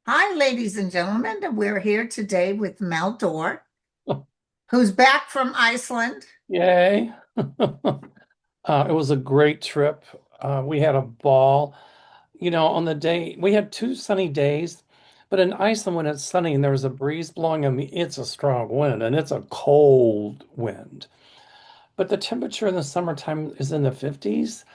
Hi, ladies and gentlemen. We're here today with Mel, who's back from Iceland. Yay. It was a great trip. We had a ball. On the day, we had 2 sunny days, but in Iceland, when it's sunny and there's a breeze blowing, I mean, it's a strong wind and it's a cold wind. But the temperature in the summertime is in the 50s.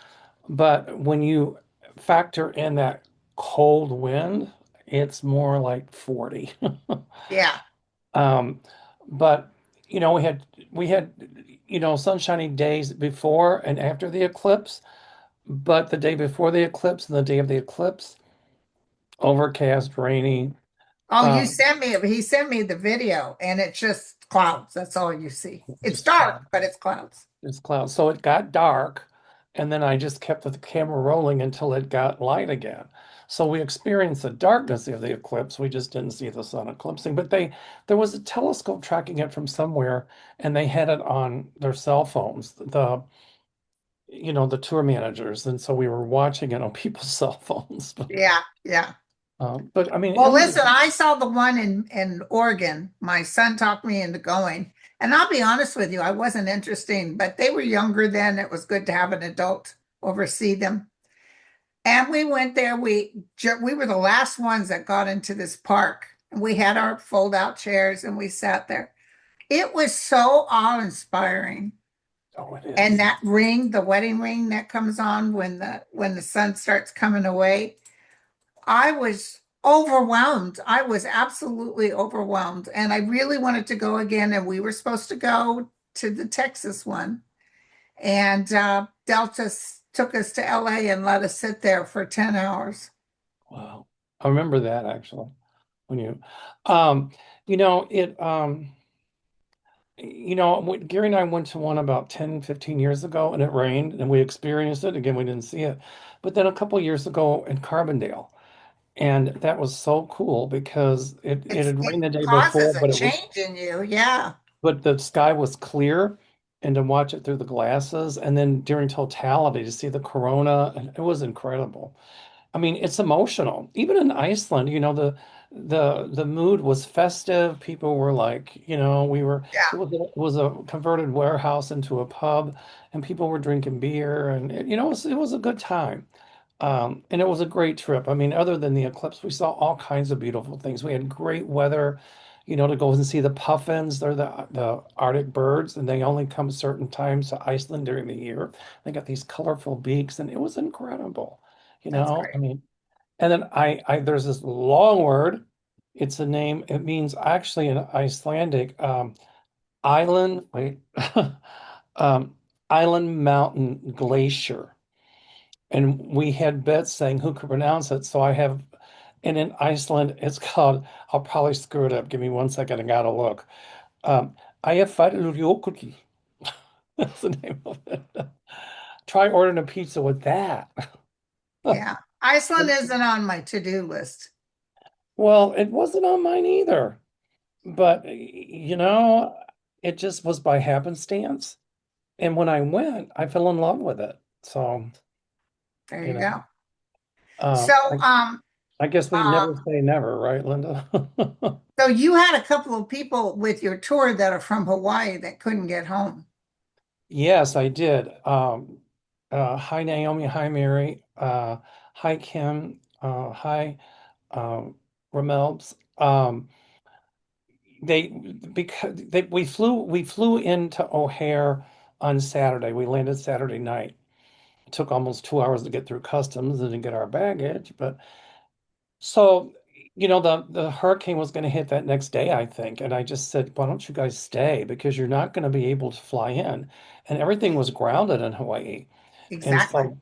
But when you factor in that cold wind, it's more like 40. Yeah. Um, but we had sunshiny days before and after the eclipse, but the day before the eclipse and the day of the eclipse, overcast, rainy. Oh, Um, he sent me the video and it's just clouds. That's all you see. It's just dark, cloud, but it's clouds. just cloud. So it got dark, and then I just kept the camera rolling until it got light again. So we experienced the darkness of the eclipse. We just didn't see the sun eclipsing. But there was a telescope tracking it from somewhere, and they had it on their cell phones. The tour managers, and so we were watching it on people's cell phones. Yeah, yeah. But I mean, it Well, was a listen, I saw the one in Oregon. My son talked me into going. And I'll be honest with you, I wasn't interested, but they were younger then. It was good to have an adult oversee them. And we went there. We were the last ones that got into this park. And we had our fold-out chairs and we sat there. It was so awe-inspiring. oh, it And is. that ring, the wedding ring that comes on when the sun starts coming away, I was overwhelmed. I was absolutely overwhelmed. And I really wanted to go again. And we were supposed to go to the Texas one. And Delta took us to LA and let us sit there for 10 hours. Wow. I remember that actually. When um, you know, it, Gary and I went to one about 10, 15 years ago, and it rained and we experienced it. Again, we didn't see it. But then a couple years ago in Carbondale, and that was so cool because it had It rained the day before, causes a change in you. Yeah, but the sky was clear, and to watch it through the glasses, and then during totality to see the corona, and it was incredible. I mean, it's emotional. Even in Iceland, the mood was festive. People were like, we were yeah, it was a converted warehouse into a pub, and people were drinking beer, and it was a good time. And it was a great trip. I mean, other than the eclipse, we saw all kinds of beautiful things. We had great weather, to go and see the puffins. They're the Arctic birds, and they only come certain times to Iceland during the year. They got these colorful beaks, and it was incredible. that's great. I mean, and then I there's this long word. It's a name. It means actually in Icelandic, island. Wait, um, island mountain glacier. And we had bets saying who could pronounce it. So I have, and in Iceland, it's called, I'll probably screw it up. Give me 1 second. I gotta look. Eyjafjallajökull. That's the name of it. Try ordering a pizza with that. Yeah. Iceland isn't on my to-do list. Well, it wasn't on mine either. But, it just was by happenstance. And when I went, I fell in love with it. So, There you you know, go. So, I guess we uh, never say never, right, Linda? so you had a couple of people with your tour that are from Hawaii that couldn't get home. Yes, I did. Hi, Naomi. Hi, Mary. Hi, Kim. Hi, um, Ramel's. We flew into O'Hare on Saturday. We landed Saturday night. It took almost 2 hours to get through customs and to get our baggage. But so, the hurricane was going to hit that next day, I think. And I just said, why don't you guys stay? Because you're not going to be able to fly in. And everything was grounded in Hawaii. And Exactly. so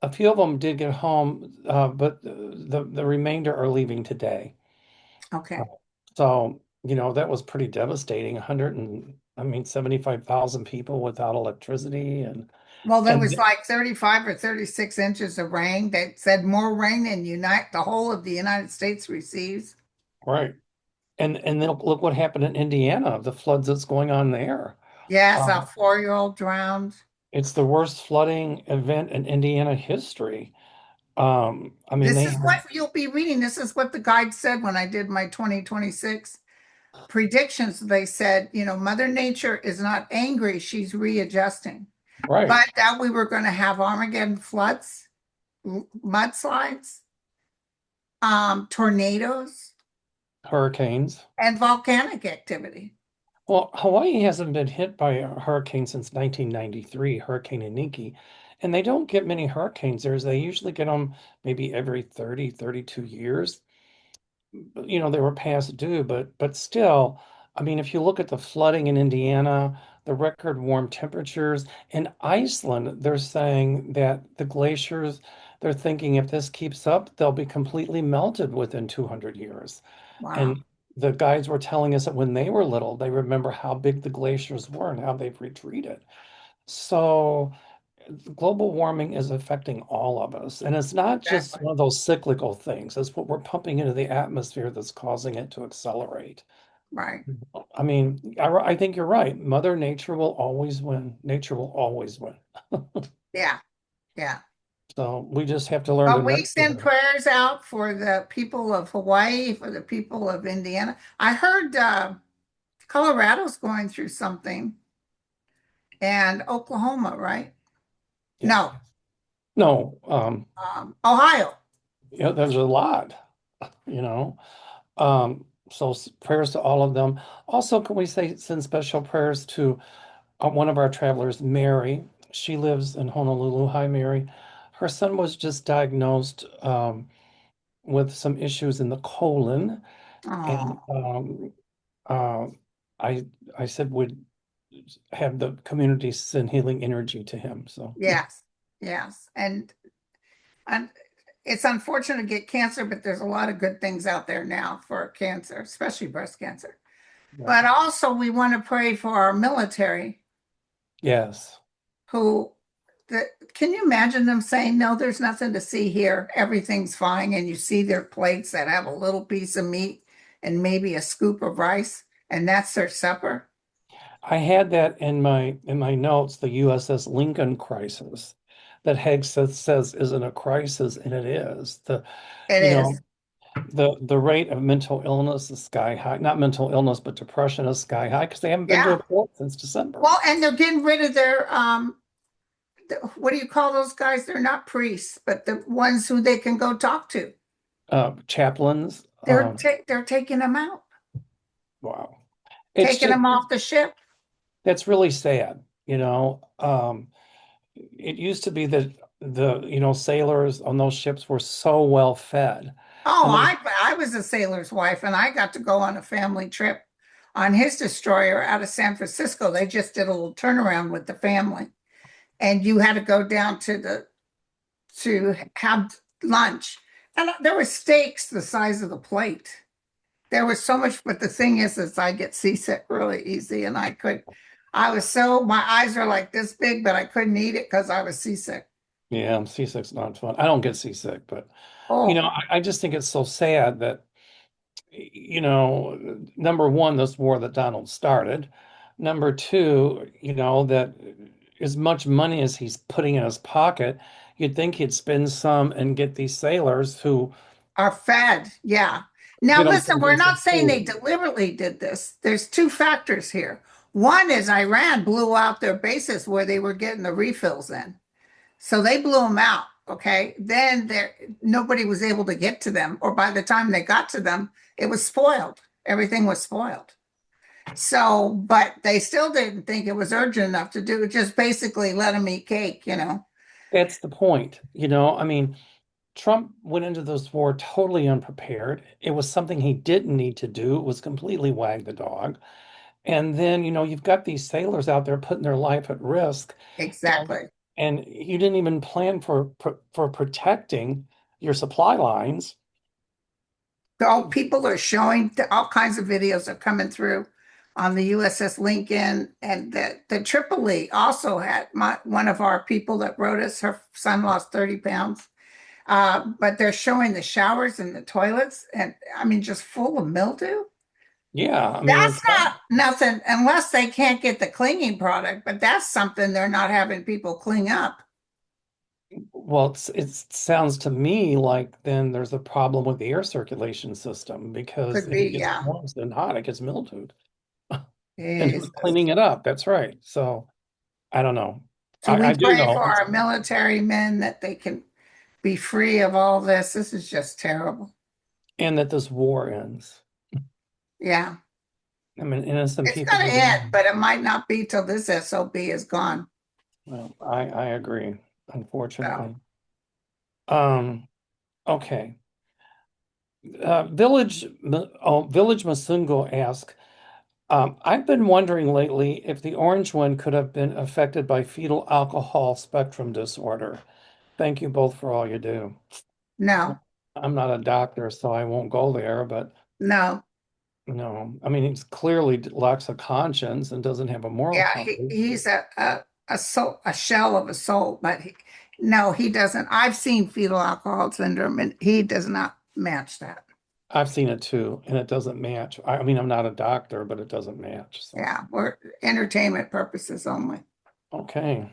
a few of them did get home, but the remainder are leaving today. Uh, Okay. So, that was pretty devastating. 100 and I mean 75,000 people without electricity Well, there and was like 35 or 36 inches of rain. They said more rain than the whole of the United States receives. right. And then look what happened in Indiana, the floods that's going on there. Yes, a Um, 4-year-old drowned. it's the worst flooding event in Indiana history. I mean, This they is have, what you'll be reading. This is what the guide said when I did my 2026 predictions. They said, Mother Nature is not angry, she's readjusting. right, But that we were going to have Armageddon floods, mudslides, tornadoes, hurricanes. and volcanic activity. Well, Hawaii hasn't been hit by a hurricane since 1993, Hurricane Niki, and they don't get many hurricanes there. They usually get them maybe every 30, 32 years. They were past due, but still, I mean, if you look at the flooding in Indiana, the record warm temperatures in Iceland, they're saying that the glaciers, they're thinking if this keeps up, they'll be completely melted within 200 years. Wow. And the guides were telling us that when they were little, they remember how big the glaciers were and how they've retreated. So global warming is affecting all of us. And it's not just Exactly. one of those cyclical things. It's what we're pumping into the atmosphere that's causing it to accelerate. Right. I mean, I think you're right. Mother Nature will always win. Nature will always win. Yeah. Yeah. So we just have to learn to But we nurture send her. prayers out for the people of Hawaii, for the people of Indiana. I heard Colorado's going through something, and Oklahoma, right? Yeah. No, No, Ohio. there's a lot, you know. So prayers to all of them. Also, can we say send special prayers to one of our travelers, Mary? She lives in Honolulu. Hi, Mary. Her son was just diagnosed with some issues in the colon, and Oh, uh, I I said would have the community send healing energy to him. So yeah, yes, yes. And it's unfortunate to get cancer, but there's a lot of good things out there now for cancer, especially breast cancer. yeah. But also, we want to pray for our military Yes. who, the, can you imagine them saying, no, there's nothing to see here. Everything's fine. And you see their plates that have a little piece of meat and maybe a scoop of rice, and that's their supper. I had that in my notes, the USS Lincoln crisis that Hegseth says isn't a crisis, and it is. It You is. know, the rate of mental illness is sky high. Not mental illness, but depression is sky high because they haven't been to a Yeah. port since December. Well, and they're getting rid of their what do you call those guys? They're not priests, but the ones who they can go talk to. Chaplains, They're taking them out, wow. It's taking just them off the ship. that's really sad, It used to be that the sailors on those ships were so well fed. Oh, And I was a sailor's wife, and I got to go on a family trip on his destroyer out of San Francisco. They just did a little turnaround with the family, and you had to go down to have lunch, and there were steaks the size of the plate. There was so much, but the thing is I get seasick really easy, and my eyes are like this big, but I couldn't eat it because I was seasick. yeah, seasick's not fun. I don't get seasick, but Oh, I just think it's so sad that number one, this war that Donald started. Number two, that as much money as he's putting in his pocket, you'd think he'd spend some and get these sailors who are fed. Yeah. get Now, them listen, we're some not saying they food. deliberately did this. There's two factors here. One is Iran blew out their bases where they were getting the refills in. So they blew them out. Okay. Then nobody was able to get to them, or by the time they got to them, it was spoiled. Everything was spoiled. So, but they still didn't think it was urgent enough to do it, just basically let them eat cake. That's the point. I mean, Trump went into this war totally unprepared. It was something he didn't need to do. It was completely wag the dog. And then, you've got these sailors out there putting their life at risk, and Exactly. and you didn't even plan for protecting your supply lines. So people are showing all kinds of videos are coming through on the USS Lincoln, and the Tripoli also had one of our people that wrote us. Her son lost 30 pounds, but they're showing the showers and the toilets, and I mean, just full of mildew. Yeah, I mean That's it's not nothing unless they can't get the cleaning product, but that's something they're not having people clean up. Well, it sounds to me like then there's a problem with the air circulation system because Could if it be, gets yeah. warm and hot, it gets mildewed. And who's Jesus. cleaning it up? That's right. So I don't know. So we I do pray know for it's, our military men that they can be free of all this. This is just terrible. and that this war ends. Yeah. I mean, innocent It's people going to go end, down. but it might not be till this SOB is gone. Well, I agree, So, unfortunately. Um, okay. Village Masungo asks, I've been wondering lately if the orange one could have been affected by fetal alcohol spectrum disorder. Thank you both for all you do. no, I'm not a doctor, so I won't go there, but no. no, I mean, he's clearly lacks a conscience and doesn't have a moral Yeah, compass. he's a soul, a shell of a soul, but no, he doesn't. I've seen fetal alcohol syndrome, and he does not match that. I've seen it too, and it doesn't match. I mean, I'm not a doctor, but it doesn't match. So, Yeah, for entertainment purposes only. okay.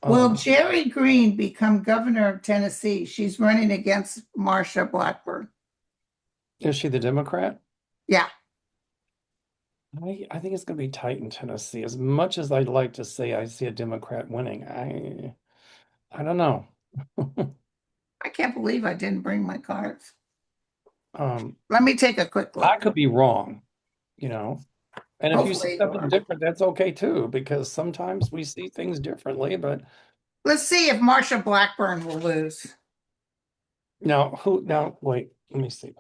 Will Um, Jerry Green become governor of Tennessee? She's running against Marsha Blackburn. is she the Democrat? Yeah, I think it's going to be tight in Tennessee. As much as I'd like to say I see a Democrat winning, I don't know. I can't believe I didn't bring my cards. Um, Let me take a quick I look. could be wrong, you know. And if you see Hopefully you something are. different, that's okay too, because sometimes we see things differently. But Let's see if Marsha Blackburn will lose. now, wait, let me see.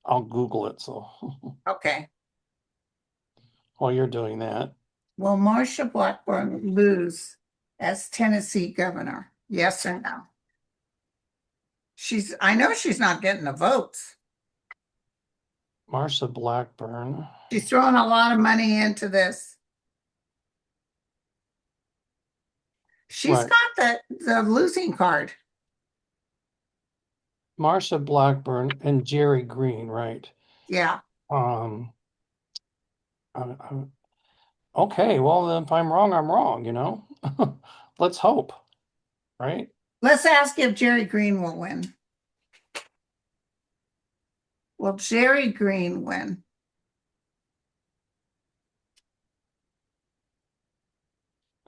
I'll Google it. So Okay. while you're doing that, Will Marsha Blackburn lose as Tennessee governor? Yes or no? I know she's not getting the votes. Marsha Blackburn, She's throwing a lot of money into this. She's right. got the losing card. Marsha Blackburn and Jerry Green, right? Yeah. Um, I'm okay, well, then if I'm wrong, I'm wrong, you know? Let's hope, right? Let's ask if Jerry Green will win. Will Jerry Green win?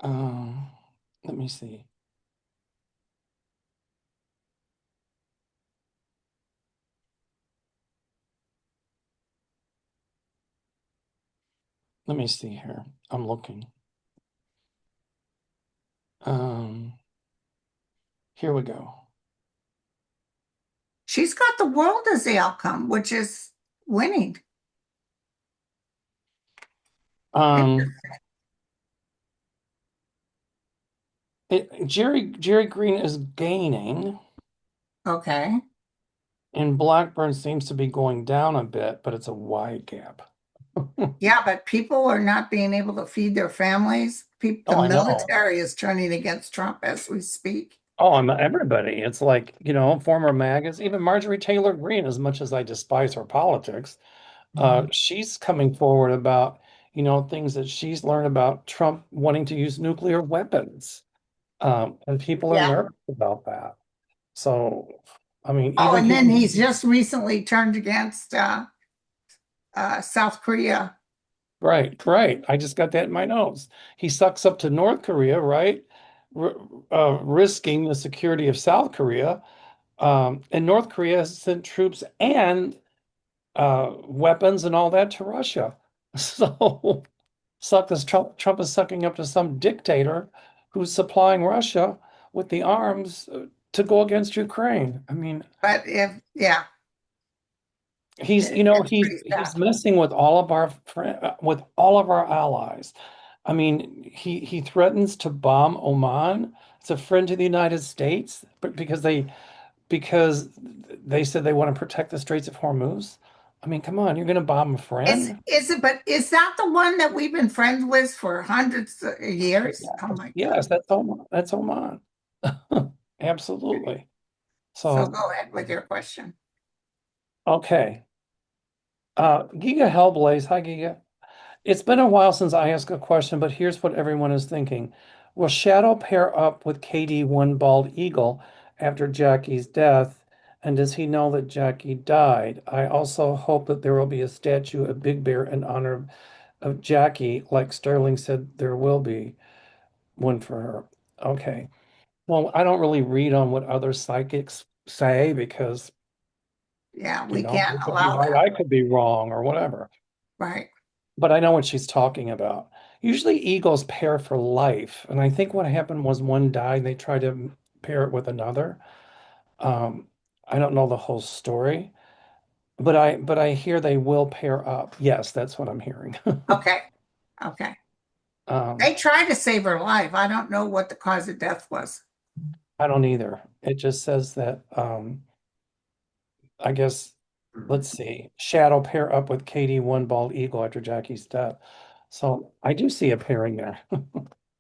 Um, Let me see. Let me see here. I'm looking. Um, Here we go. She's got the world as the outcome, which is winning. Um, Jerry Green is gaining, Okay. and Blackburn seems to be going down a bit, but it's a wide gap. Yeah, but people are not being able to feed their families. The Oh, I know. military is turning against Trump as we speak. Oh, I'm everybody. It's like, former MAGAs, even Marjorie Taylor Greene, as much as I despise her politics, she's coming forward about, things that she's learned about Trump wanting to use nuclear weapons. And people are Yeah. nervous about that. So, I mean, Oh, even and then people, he's just recently turned against South Korea. right, right. I just got that in my notes. He sucks up to North Korea, right? R Risking the security of South Korea. And North Korea has sent troops and weapons and all that to Russia. So, Trump is sucking up to some dictator who's supplying Russia with the arms to go against Ukraine. I mean, But yeah, it's he's pretty he's sad. messing with all of our with all of our allies. I mean, he threatens to bomb Oman. It's a friend to the United States, but because they said they want to protect the Straits of Hormuz. I mean, come on, you're going to bomb a Is friend? is it? But is that the one that we've been friends with for hundreds of years? Oh Yes, my God. yes, that's Oman. That's Oman. Absolutely. So So, go ahead with your question. okay. Giga Hellblaze. Hi, Giga. It's been a while since I asked a question, but here's what everyone is thinking. Will Shadow pair up with Katie One Bald Eagle after Jackie's death? And does he know that Jackie died? I also hope that there will be a statue of Big Bear in honor of Jackie, like Sterling said there will be one for her. Okay. Well, I don't really read on what other psychics say because, Yeah, you we know, can't they could be allow right, that. I could be wrong or whatever. Right. But I know what she's talking about. Usually eagles pair for life. And I think what happened was one died and they tried to pair it with another. Um, I don't know the whole story, but I hear they will pair up. Yes, that's what I'm hearing. Okay. Okay. Um, They tried to save her life. I don't know what the cause of death was. I don't either. It just says that I guess let's see. Shadow pair up with Katie One Bald Eagle after Jackie's death. So I do see a pairing there.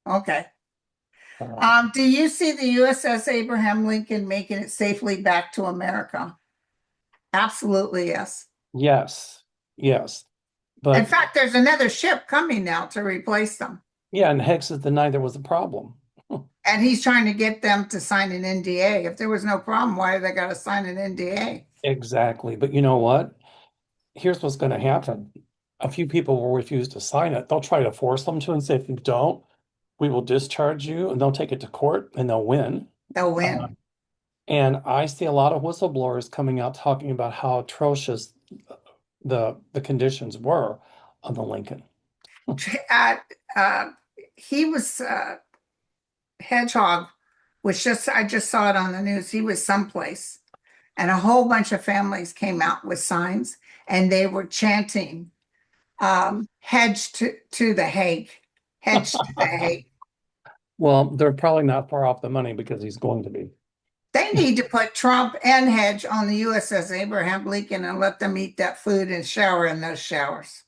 Okay. Uh, Do you see the USS Abraham Lincoln making it safely back to America? Absolutely, yes. yes, yes. In But fact, there's another ship coming now to replace them. yeah, and Hex is the night there was a problem. And he's trying to get them to sign an NDA. If there was no problem, why do they got to sign an NDA? Exactly. But you know what? Here's what's going to happen. A few people will refuse to sign it. They'll try to force them to and say, if you don't, we will discharge you, and they'll take it to court and they'll win. They'll Uh, win. and I see a lot of whistleblowers coming out talking about how atrocious the conditions were on the Lincoln. Uh, uh, he was Hedgehog was just I just saw it on the news. He was someplace, and a whole bunch of families came out with signs, and they were chanting "Hedge to the Hague, Hedge to the Hague." Well, they're probably not far off the money because he's going to be. They need to put Trump and Hedge on the USS Abraham Lincoln and let them eat that food and shower in those showers.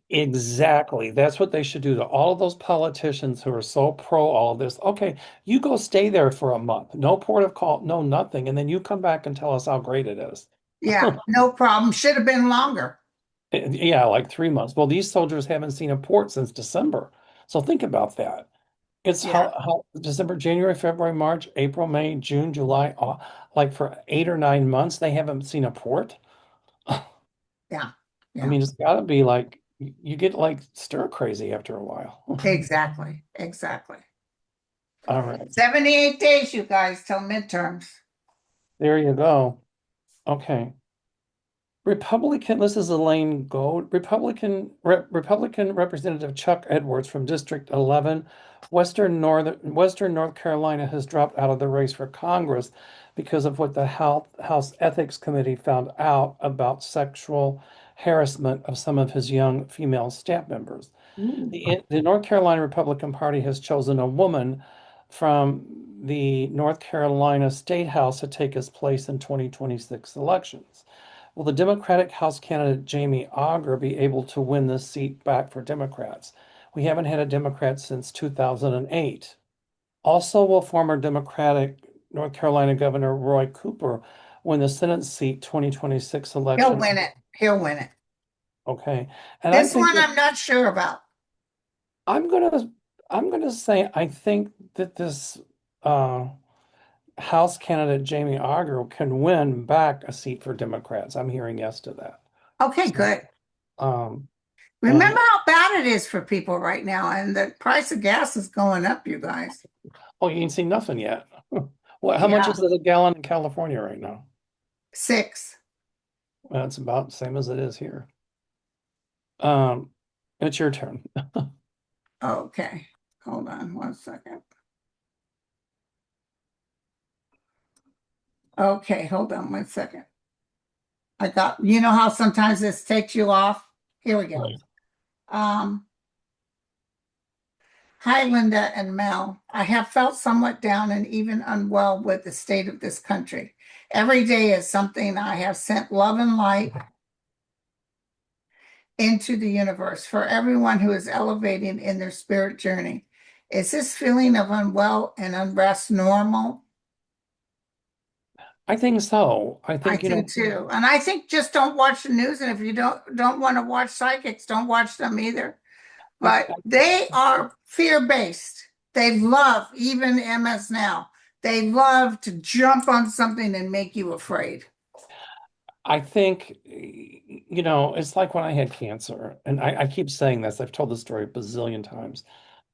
Exactly. That's what they should do to all of those politicians who are so pro all of this. Okay, you go stay there for a month. No port of call, no nothing. And then you come back and tell us how great it is. Yeah, no problem. Should have been longer. Yeah, like 3 months. Well, these soldiers haven't seen a port since December. So think about that. It's Yeah, how December, January, February, March, April, May, June, July, like for 8 or 9 months, they haven't seen a port. yeah, I yeah. mean, it's got to be like you get like stir crazy after a while. Exactly, exactly. All right. 78 days, you guys, till midterms. There you go. Okay. Republican, this is Elaine Gold. Republican Representative Chuck Edwards from District 11, Western North Carolina has dropped out of the race for Congress because of what the House Ethics Committee found out about sexual harassment of some of his young female staff members. Ooh. The North Carolina Republican Party has chosen a woman from the North Carolina State House to take his place in 2026 elections. Will the Democratic House candidate Jamie Auger be able to win this seat back for Democrats? We haven't had a Democrat since 2008. Also, will former Democratic North Carolina Governor Roy Cooper win the Senate seat 2026 He'll election? win it. He'll win it. Okay. And I'm This one thinking I'm not sure about. I'm gonna I'm gonna say I think that this uh House candidate Jamie Auger can win back a seat for Democrats. I'm hearing yes to that. Okay, So good. um Remember and how bad it is for people right now, and the price of gas is going up, you guys. oh, you ain't seen nothing yet. Well, how much Yeah, is it a gallon in California right now? 6. Well, it's about the same as it is here. Um, it's your turn. Okay. Hold on one second. Okay, hold on one second. I got, you know how sometimes this takes you off? Here we go. Right. Um, Hi, Linda and Mel. I have felt somewhat down and even unwell with the state of this country. Every day is something I have sent love and light into the universe for everyone who is elevating in their spirit journey. Is this feeling of unwell and unrest normal? I think so. I I think, do too. And I think just don't watch the news. And if you don't want to watch psychics, don't watch them either. I, But they are fear-based. They love, even MS now, they love to jump on something and make you afraid. I think, it's like when I had cancer, and I keep saying this, I've told the story a bazillion times.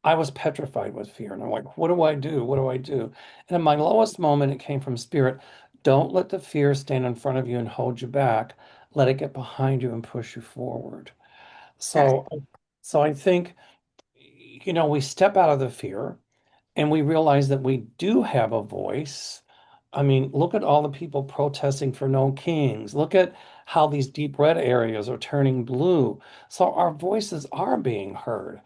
I was petrified with fear, and I'm like, what do I do? What do I do? And in my lowest moment, it came from spirit. Don't let the fear stand in front of you and hold you back. Let it get behind you and push you forward. That's, So, so I think, we step out of the fear and we realize that we do have a voice. I mean, look at all the people protesting for no kings. Look at how these deep red areas are turning blue. So our voices are being heard,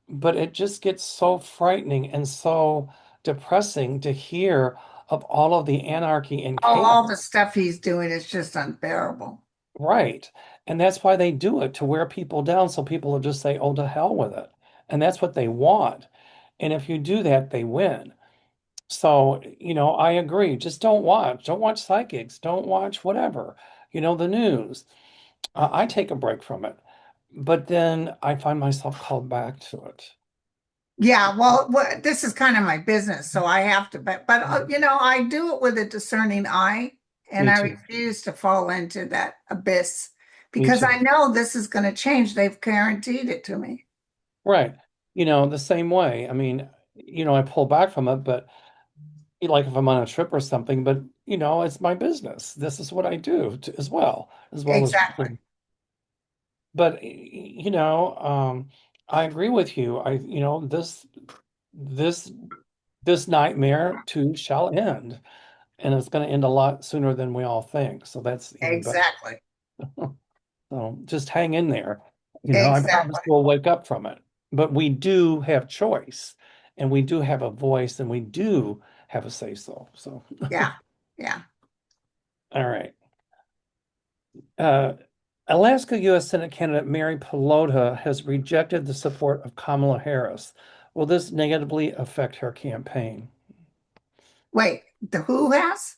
but it just gets so frightening and so depressing to hear of all of the anarchy and oh, chaos. all the stuff he's doing is just unbearable. Right. And that's why they do it, to wear people down so people will just say, oh, to hell with it. And that's what they want. And if you do that, they win. So, I agree. Just don't watch. Don't watch psychics. Don't watch whatever, the news. I take a break from it. But then I find myself called back to it. Yeah, well, this is kind of my business, so I have to, but I do it with a discerning eye, and Me I too. refuse to fall into that abyss Me because I too. know this is going to change. They've guaranteed it to me. Right. The same way. I mean, I pull back from it, but like if I'm on a trip or something, but it's my business. This is what I do as well as Exactly. but I agree with you. This this nightmare too shall end, and it's going to end a lot sooner than we all think. So that's even better. Exactly. So just hang in there. I promise Exactly. we'll wake up from it. But we do have choice, and we do have a voice, and we do have a say so. So, Yeah. Yeah. all right. Uh, Alaska U.S. Senate candidate Mary Pelota has rejected the support of Kamala Harris. Will this negatively affect her campaign? Wait, the who has?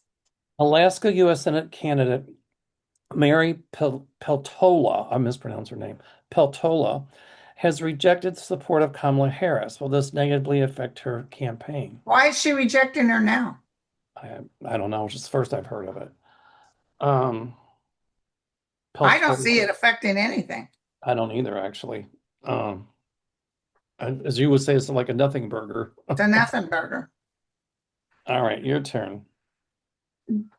Alaska U.S. Senate candidate Mary Peltola, I mispronounced her name, Peltola, has rejected the support of Kamala Harris. Will this negatively affect her campaign? Why is she rejecting her now? I don't know. It's just the first I've heard of it. Um, I don't see Peltola, it affecting anything. I don't either, actually. Um, as you would say, it's like a nothing burger. It's a nothing burger. All right, your turn.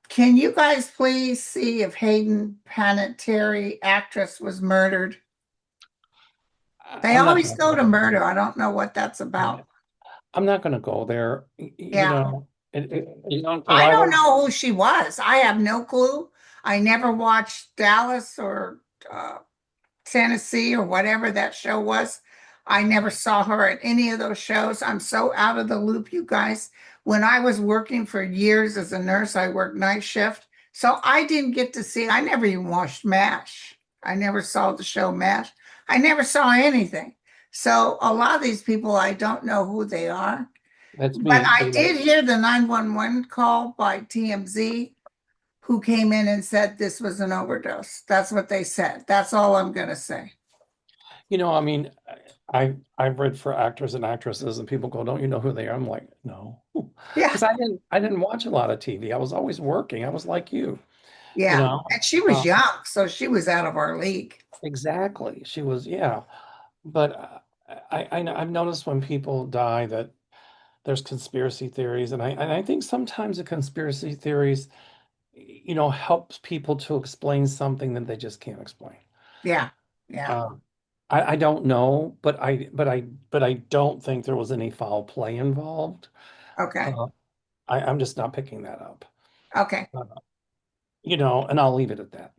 Can you guys please see if Hayden Panettiere, actress, was murdered? They I'm not always gonna go to go murder. I don't know what that's there. about. I'm not gonna go there. Yeah. Because I I don't don't. know who she was. I have no clue. I never watched Dallas or uh, Tennessee or whatever that show was. I never saw her at any of those shows. I'm so out of the loop, you guys. When I was working for years as a nurse, I worked night shift. So I didn't get to see, I never even watched MASH. I never saw the show MASH. I never saw anything. So a lot of these people, I don't know who they are. That's But me. I did hear the 911 call by TMZ, who came in and said this was an overdose. That's what they said. That's all I'm going to say. I mean, I've read for actors and actresses, and people go, "Don't you know who they are?" I'm like, "No," Yeah, because I didn't watch a lot of TV. I was always working. I was like you, you yeah. know. And she was Uh, young, so she was out of our league. exactly. She was, yeah. But I've noticed when people die that there's conspiracy theories, and I think sometimes the conspiracy theories, helps people to explain something that they just can't explain. Yeah, yeah. Uh, I don't know, but I don't think there was any foul play involved. Okay, Uh, I'm just not picking that up. okay, Uh, and I'll leave it at that.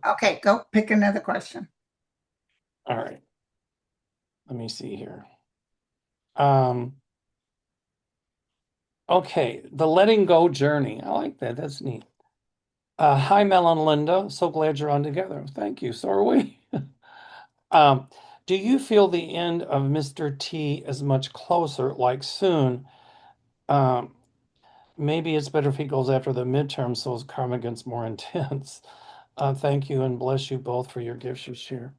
okay. Go pick another question. All right, let me see here. Um, okay, the letting go journey. I like that. That's neat. Hi, Mel and Linda. So glad you're on together. Thank you. So are we. Um, do you feel the end of Mr. T is much closer, like soon? Um, Maybe it's better if he goes after the midterm so his karma gets more intense. Thank you and bless you both for your gifts you share.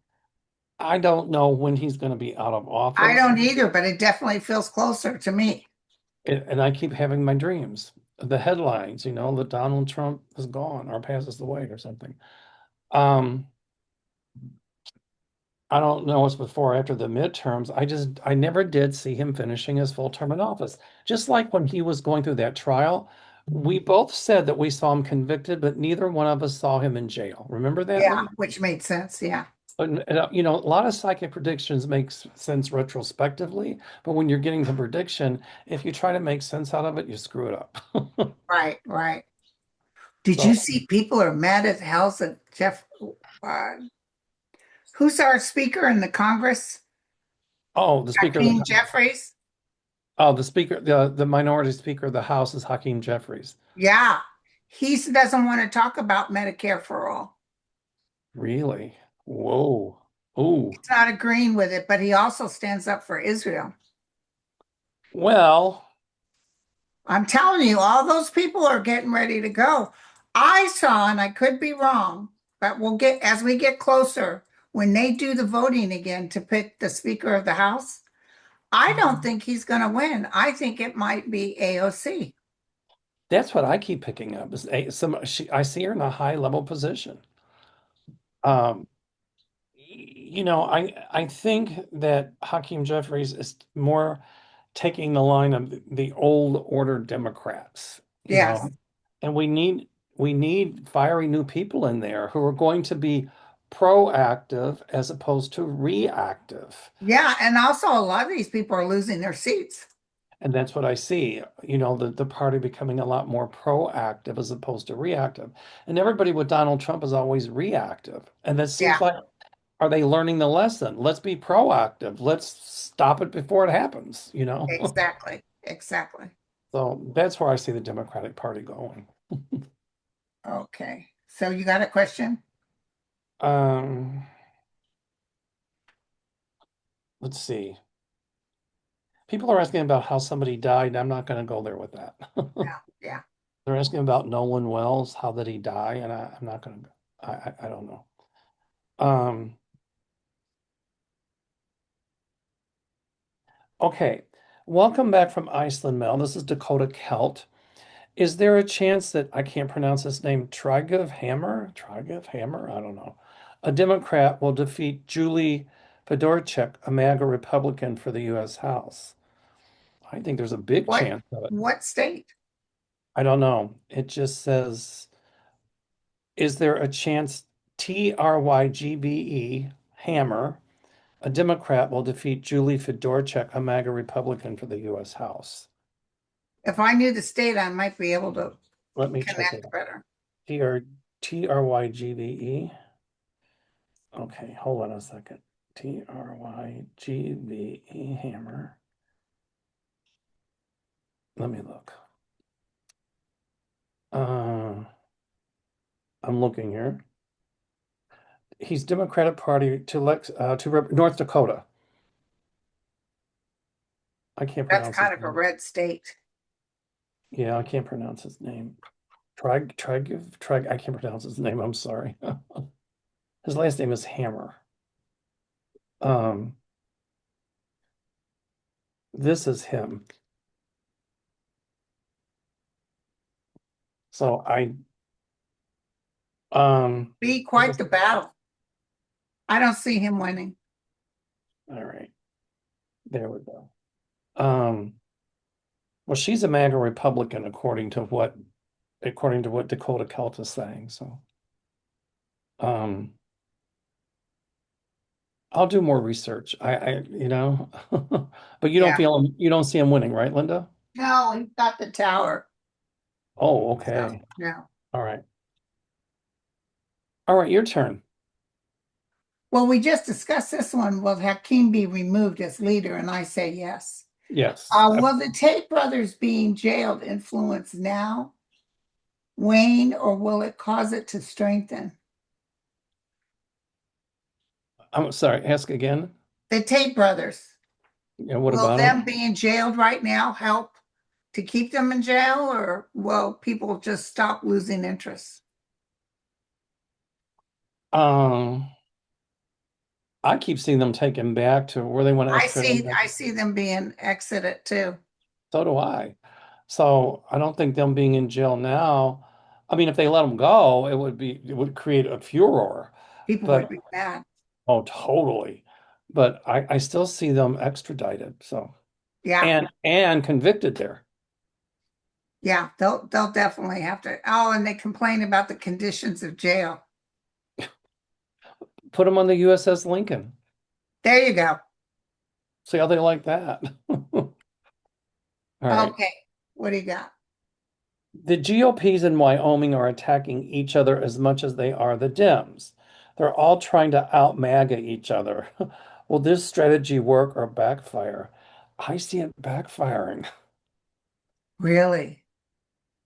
I don't know when he's going to be out of I office. don't either, but it definitely feels closer to me. And I keep having my dreams, the headlines, that Donald Trump is gone or passes away or something. Um, I don't know what's before or after the midterms. I never did see him finishing his full term in office. Just like when he was going through that trial, we both said that we saw him convicted, but neither one of us saw him in jail. Remember that, Yeah, Linda? which made sense. Yeah. A lot of psychic predictions make sense retrospectively, but when you're getting the prediction, if you try to make sense out of it, you screw it up. Right, right. Did you So, see people are mad as hell at Jeff? Uh, who's our speaker in the Congress? oh, the speaker of Hakeem the Jeffries? the minority speaker of the House is Hakeem Jeffries. Yeah. He doesn't want to talk about Medicare for all. Really? Whoa. Ooh. He's not agreeing with it, but he also stands up for Israel. Well, I'm telling you, all those people are getting ready to go. I saw, and I could be wrong, but we'll get as we get closer, when they do the voting again to pick the Speaker of the House, I don't think he's going to win. I think it might be AOC. that's what I keep picking up. I see her in a high level position. Um, I think that Hakeem Jeffries is more taking the line of the old order Democrats, Yes. and we need fiery new people in there who are going to be proactive as opposed to reactive. Yeah. And also, a lot of these people are losing their seats. And that's what I see, the party becoming a lot more proactive as opposed to reactive. And everybody with Donald Trump is always reactive. And that seems Yeah, like, are they learning the lesson? Let's be proactive. Let's stop it before it happens. exactly. Exactly. So that's where I see the Democratic Party going. Okay. So you got a question? Um, let's see. People are asking about how somebody died. I'm not going to go there with that. Yeah. Yeah. They're asking about Nolan Wells, how did he die? And I'm not going to, I don't know. Um, okay. Welcome back from Iceland, Mel. This is Dakota Kelt. Is there a chance that I can't pronounce his name? Tryguv Hammer? Tryguv Hammer? I don't know. A Democrat will defeat Julie Fedorchak, a MAGA Republican for the U.S. House. I think there's a big What chance of it. what state? I don't know. It just says, is there a chance Trygve Hammer, a Democrat, will defeat Julie Fedorchak, a MAGA Republican for the U.S. House? If I knew the state, I might be able to Let me check it connect out. better. Trygve. Okay, hold on a second. Trygve Hammer. Let me look. Uh, I'm looking here. He's Democratic Party to North Dakota. I can't That's pronounce his kind of a name. red state. Yeah, I can't pronounce his name. Trig. I can't pronounce his name. I'm sorry. His last name is Hammer. Um, this is him. So Be is quite this, the battle. I don't see him winning. all right, there we go. Um, well, she's a MAGA Republican according to what Dakota Kelt is saying. So, um, I'll do more research. But Yeah. you don't see him winning, right, Linda? No, he's got the tower. Oh, So, okay. no. All right. All right, your turn. Well, we just discussed this one. Will Hakeem be removed as leader? And I say yes. Yes. Will the Tate brothers being jailed influence now wane, or will it cause it to strengthen? I'm sorry, ask again. The Tate brothers, Yeah, what will about them him? being jailed right now help to keep them in jail, or will people just stop losing interest? Um, I keep seeing them taken back to where they want to extradite them. I see them being exited too. So do I. So I don't think them being in jail now. I mean, if they let them go, it would create a furor. People would But be mad. oh, totally. But I still see them extradited. So Yeah, and convicted there. yeah, they'll definitely have to. Oh, and they complain about the conditions of jail. Put them on the USS Lincoln. There you go. See how they like that. All right. Okay, what do you got? The GOPs in Wyoming are attacking each other as much as they are the Dems. They're all trying to out MAGA each other. Will this strategy work or backfire? I see it backfiring. Really?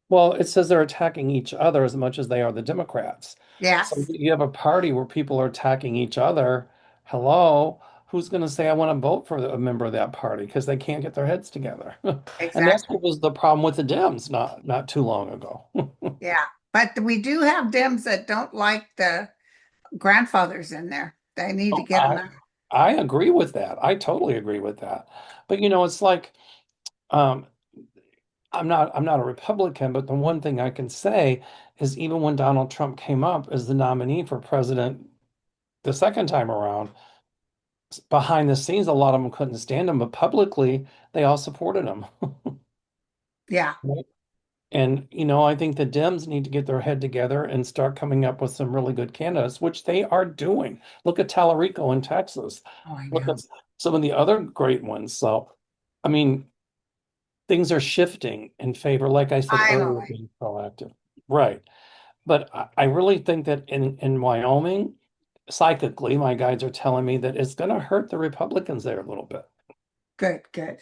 Well, it says they're attacking each other as much as they are the Democrats. So Yes, you have a party where people are attacking each other. Hello, who's going to say I want to vote for a member of that party because they can't get their heads together? And that's exactly. what was the problem with the Dems not too long ago. Yeah, but we do have Dems that don't like the grandfathers in there. They need to Oh, get them out. I agree with that. I totally agree with that. But it's like um, I'm not a Republican, but the one thing I can say is even when Donald Trump came up as the nominee for president the second time around, behind the scenes, a lot of them couldn't stand him, but publicly they all supported him. Yeah, Right. And I think the Dems need to get their head together and start coming up with some really good candidates, which they are doing. Look at Tallarico in Texas. oh, I Look know. at some of the other great ones. So, I mean, things are shifting in favor, like I said earlier, of Finally. being proactive. Right. But I really think that in Wyoming, psychically, my guides are telling me that it's going to hurt the Republicans there a little bit. Good, good.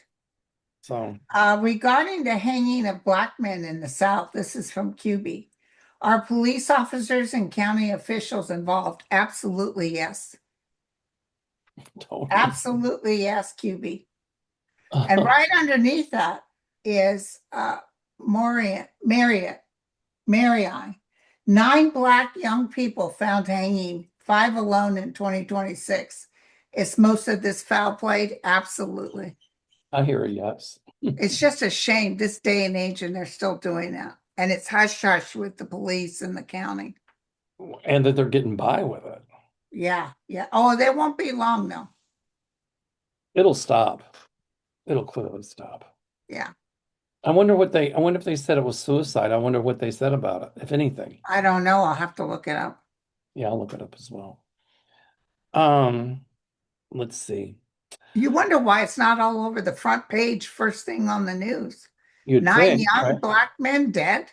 So, Regarding the hanging of black men in the South, this is from QB. Are police officers and county officials involved? Absolutely, yes. totally. Absolutely, yes, QB. And right underneath that is Marion. 9 black young people found hanging, 5 alone in 2026. Is most of this foul played? Absolutely. I hear a yes. It's just a shame this day and age, and they're still doing that. And it's hush hush with the police and the county. And that they're getting by with it. Yeah, yeah. Oh, they won't be long though. It'll stop. It'll clearly stop. Yeah. I wonder if they said it was suicide. I wonder what they said about it, if anything. I don't know. I'll have to look it up. Yeah, I'll look it up as well. Um, let's see. You wonder why it's not all over the front page, first thing on the news. You'd Nine think, young right? black men dead,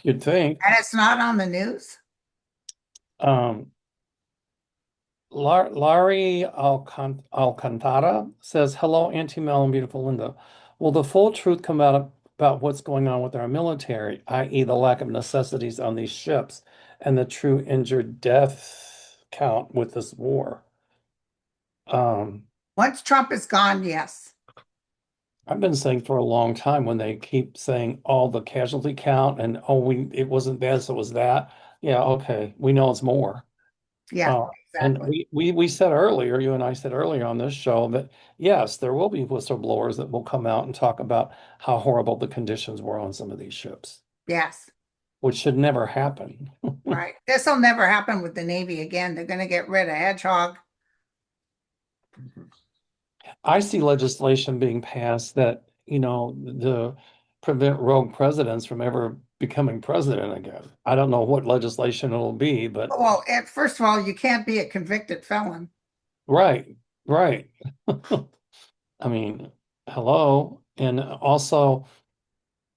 You'd think. and it's not on the news. Um, Laurie Alcantara says, "Hello, Auntie Mel and beautiful Linda. Will the full truth come out about what's going on with our military, i.e., the lack of necessities on these ships, and the true injured death count with this war?" Um, Once Trump is gone, yes. I've been saying for a long time when they keep saying all the casualty count and oh, we it wasn't this, it was that. Yeah, okay, we know it's more. Yeah, Uh, and exactly. we said earlier, you and I said earlier on this show that yes, there will be whistleblowers that will come out and talk about how horrible the conditions were on some of these ships, Yes, which should never happen. right. This will never happen with the Navy again. They're going to get rid of Hedgehog. I see legislation being passed that, the prevent rogue presidents from ever becoming president again. I don't know what legislation it'll be, but Well, first of all, you can't be a convicted felon. right, right. I mean, hello. And also,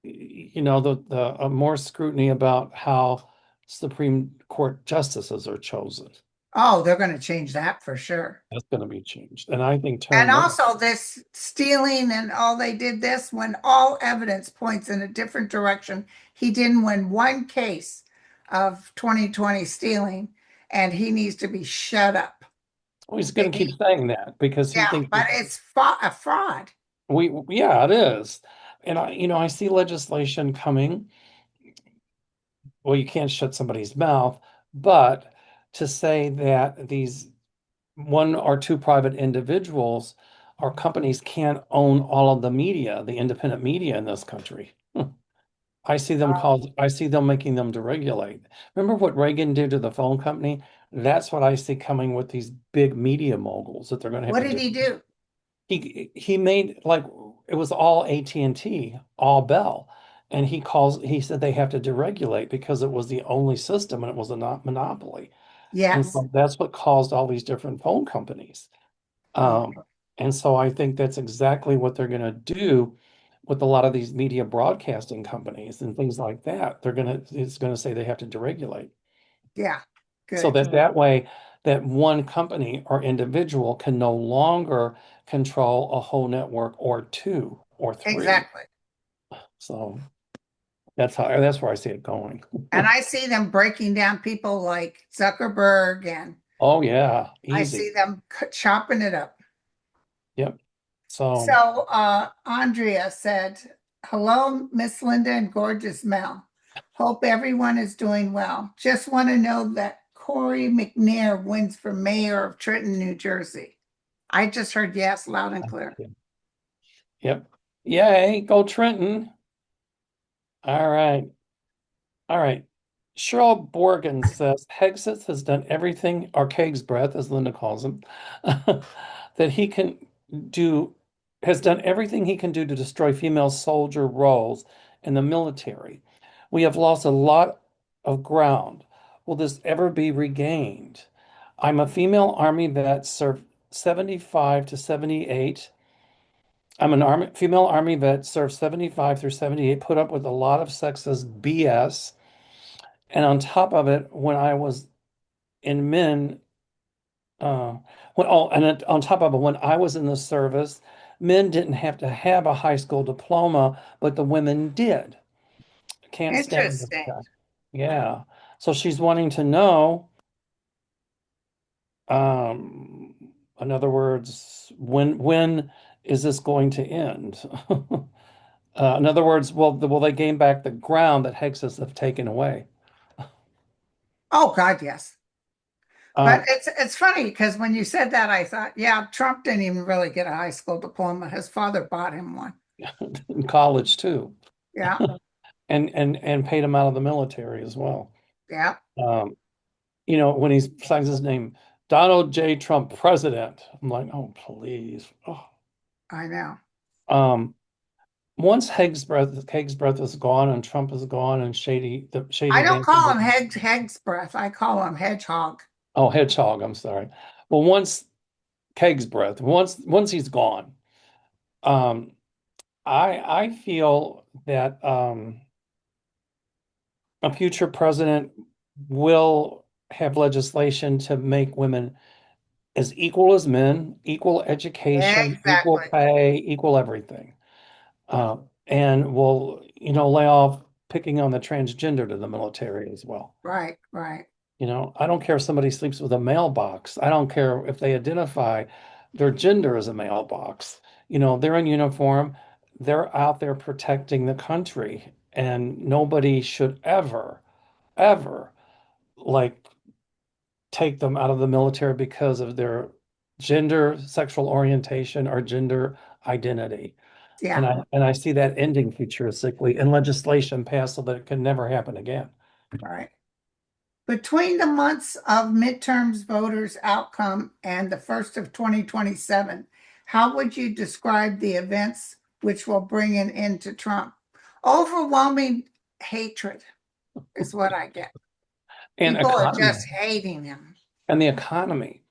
the more scrutiny about how Supreme Court justices are chosen. Oh, they're going to change that for sure. That's going to be changed. And I think And term limits. also, this stealing and all they did this when all evidence points in a different direction. He didn't win one case of 2020 stealing, and he needs to be shut up. Well, he's They going to keep need, saying that because he yeah, thinks but it's a fraud. yeah, it is. And I see legislation coming. Well, you can't shut somebody's mouth, but to say that these one or two private individuals or companies can't own all of the media, the independent media in this country. I see them making them deregulate. Remember what Reagan did to the phone company? That's what I see coming with these big media moguls that they're going to have What to did do. he do? He made like it was all AT&T, all Bell. And he said they have to deregulate because it was the only system and it was a not monopoly. And Yes. so that's what caused all these different phone companies. Oh, Um, and so I think that's exactly what they're going to do with a lot of these media broadcasting companies and things like that. It's going to say they have to deregulate yeah. so Good. that that way that one company or individual can no longer control a whole network or two or three. Exactly. So that's where I see it going. And I see them breaking down people like Zuckerberg, and Oh yeah, I easy. see them chopping it up. Yep. So So, Andrea said, "Hello, Miss Linda and gorgeous Mel. Hope everyone is doing well. Just want to know that Corey McNair wins for mayor of Trenton, New Jersey." I just heard yes, loud and clear. yep. Yay, go Trenton. All right. All right. Cheryl Borgen says Hexus has done everything, or Kage's breath, as Linda calls him, that he can do, has done everything he can do to destroy female soldier roles in the military. We have lost a lot of ground. Will this ever be regained? I'm a female Army vet, served 75 to 78. I'm an army female Army vet, served 75 through 78, put up with a lot of sexist BS. And on top of it, when I was in men, uh, on top of it, when I was in the service, men didn't have to have a high school diploma, but the women did. Can't stand this Interesting. guy. Yeah. So she's wanting to know, um, in other words, when is this going to end? In other words, will they gain back the ground that Hexas have taken away? Oh God, yes. But Um, it's funny because when you said that, I thought, yeah, Trump didn't even really get a high school diploma. His father bought him one. in college too. Yeah, And paid him out of the military as well. yeah, Um, when he signs his name, Donald J. Trump, president. I'm like, oh, please. Oh. I know. Um, Once Hague's breath is gone and Trump is gone and the I shady don't dancing. call him Heg's breath. I call him hedgehog. Oh, hedgehog. I'm sorry. Well, once Hague's breath, once he's gone, um, I feel that a future president will have legislation to make women as equal as men, equal education, equal Exactly. pay, equal everything. And will, lay off picking on the transgender to the military as well. Right, right. I don't care if somebody sleeps with a mailbox. I don't care if they identify their gender as a mailbox. They're in uniform, they're out there protecting the country, and nobody should ever, ever like take them out of the military because of their gender, sexual orientation, or gender identity. And Yeah, I see that ending futuristically and legislation passed so that it can never happen again. right. Between the months of midterms voters' outcome and the first of 2027, how would you describe the events which will bring an end to Trump? Overwhelming hatred is what I get. And People are economy just hating him. and the economy.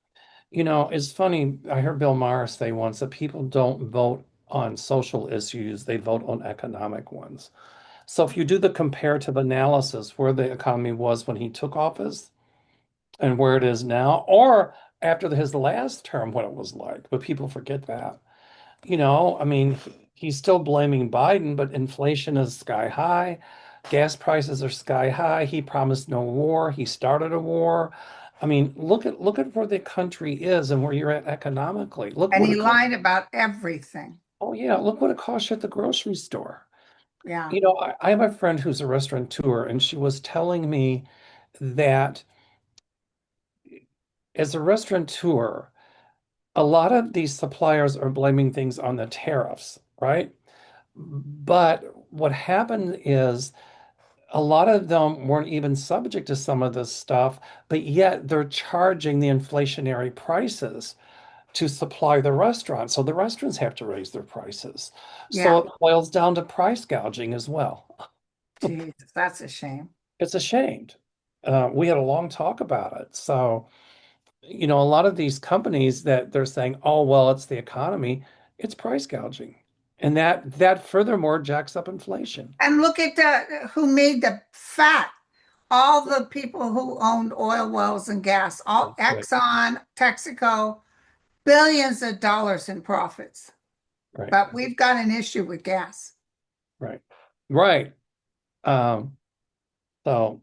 It's funny. I heard Bill Maher say once that people don't vote on social issues, they vote on economic ones. So if you do the comparative analysis where the economy was when he took office and where it is now, or after his last term, what it was like, but people forget that. I mean, he's still blaming Biden, but inflation is sky high. Gas prices are sky high. He promised no war. He started a war. I mean, look at where the country is and where you're at economically. Look And what he it costs. lied about everything. Oh yeah, look what it costs you at the grocery store. Yeah. I have a friend who's a restaurateur, and she was telling me that as a restaurateur, a lot of these suppliers are blaming things on the tariffs, right? But what happened is a lot of them weren't even subject to some of this stuff, but yet they're charging the inflationary prices to supply the restaurants. So the restaurants have to raise their prices. So Yeah, it boils down to price gouging as well. Jesus, that's a shame. It's a shame. We had a long talk about it. So, a lot of these companies that they're saying, oh, well, it's the economy, it's price gouging. And that furthermore jacks up inflation. And look at who made the fat. All the people who owned oil wells and gas, all That's right. Exxon, Texaco, billions of dollars in profits. Right. But we've got an issue with gas. Right. Right. Um, so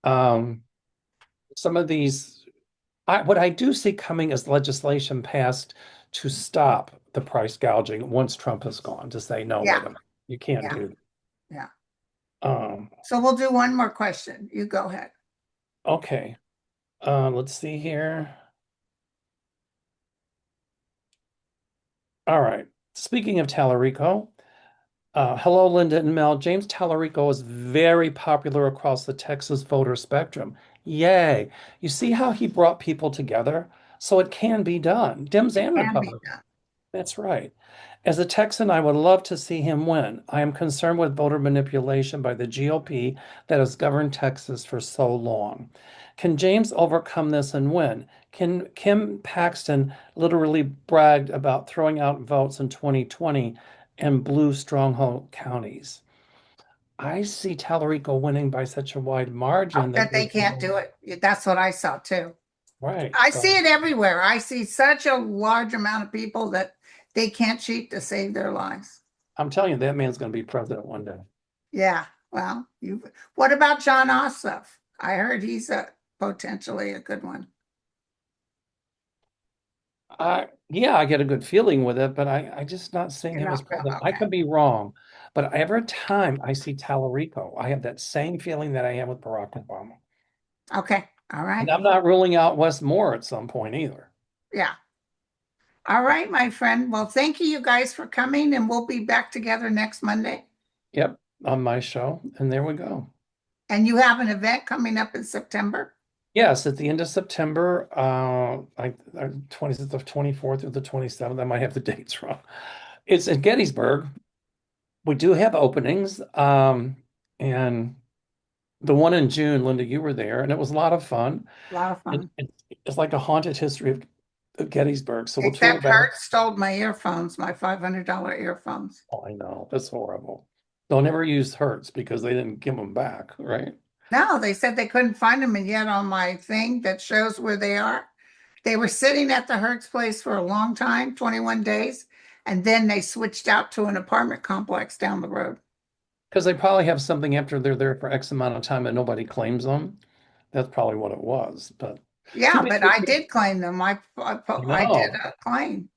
um, some of these, what I do see coming is legislation passed to stop the price gouging once Trump is gone, to say, no, wait Yeah, a minute, you can't yeah, do yeah. that. So we'll do one more question. You go ahead. Okay. Let's see here. All right. Speaking of Tallarico, hello, Linda and Mel. James Tallarico is very popular across the Texas voter spectrum. Yay. You see how he brought people together? So it can be done. Dems It and can be Republicans. done. That's right. As a Texan, I would love to see him win. I am concerned with voter manipulation by the GOP that has governed Texas for so long. Can James overcome this and win? Can Kim Paxton literally bragged about throwing out votes in 2020 and blue stronghold counties? I see Tallarico winning by such a wide margin that That they there's can't do it. That's what I saw too. right. I see So it everywhere. I see such a large amount of people that they can't cheat to save their lives. I'm telling you, that man's going to be president one day. Yeah. Well, what about John Ossoff? I heard he's potentially a good one. Yeah, I get a good feeling with it, but I just not seeing You're him as not president. I okay. could be wrong, but every time I see Tallarico, I have that same feeling that I have with Barack Obama. Okay. All And right. I'm not ruling out Wes Moore at some point either. Yeah. All right, my friend. Well, thank you guys for coming, and we'll be back together next Monday. Yep, on my show. And there we go. And you have an event coming up in September. Yes, at the end of September, 20th, the 24th through the 27th. I might have the dates wrong. It's in Gettysburg. We do have openings. And the one in June, Linda, you were there, and it was a lot of fun. A lot of It, fun. it, it's like a haunted history of Gettysburg. So we'll tour Except about. Hurt stole my earphones, my $500 earphones. Oh, I know. That's horrible. They'll never use Hertz because they didn't give them back, right? No, they said they couldn't find them, and yet on my thing that shows where they are, they were sitting at the Hertz place for a long time, 21 days, and then they switched out to an apartment complex down the road. Because they probably have something after they're there for X amount of time and nobody claims them. That's probably what it was. But too Yeah, bad but you I can't, did claim them. I did no. a claim.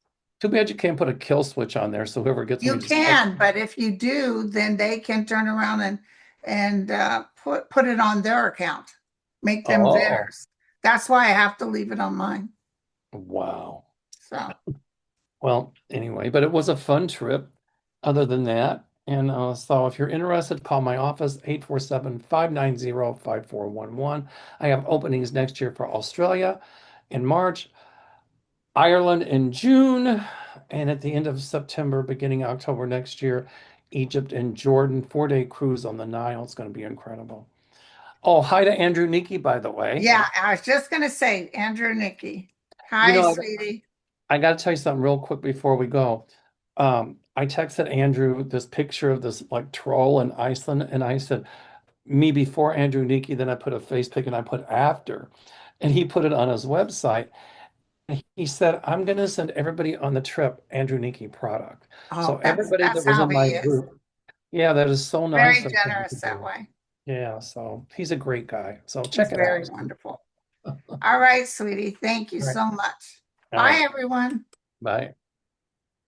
Too bad you can't put a kill switch on there so whoever gets them, You you just like, can, but if you do, then they can turn around and put it on their account, make them oh, theirs. That's why I have to leave it on mine. wow. So, Well, anyway, but it was a fun trip other than that. And so if you're interested, call my office, 847-590-5411. I have openings next year for Australia in March, Ireland in June, and at the end of September, beginning October next year, Egypt and Jordan, 4-day cruise on the Nile. It's going to be incredible. Oh, hi to Andrew Niki, by the way. yeah, I was just gonna say, Andrew Niki. You Hi, know, sweetie. I got to tell you something real quick before we go. I texted Andrew this picture of this like troll in Iceland, and I said, me before Andrew Niki, then I put a face pic and I put after. And he put it on his website. He said, I'm going to send everybody on the trip Andrew Niki product. So Oh, everybody that that's was how in my he is. group, yeah, that is so nice Very of him to generous that do. way. Yeah, so he's a great guy. So He's check it very out. wonderful. All right, sweetie. Thank you All right. so much. All Bye, right. everyone. Bye.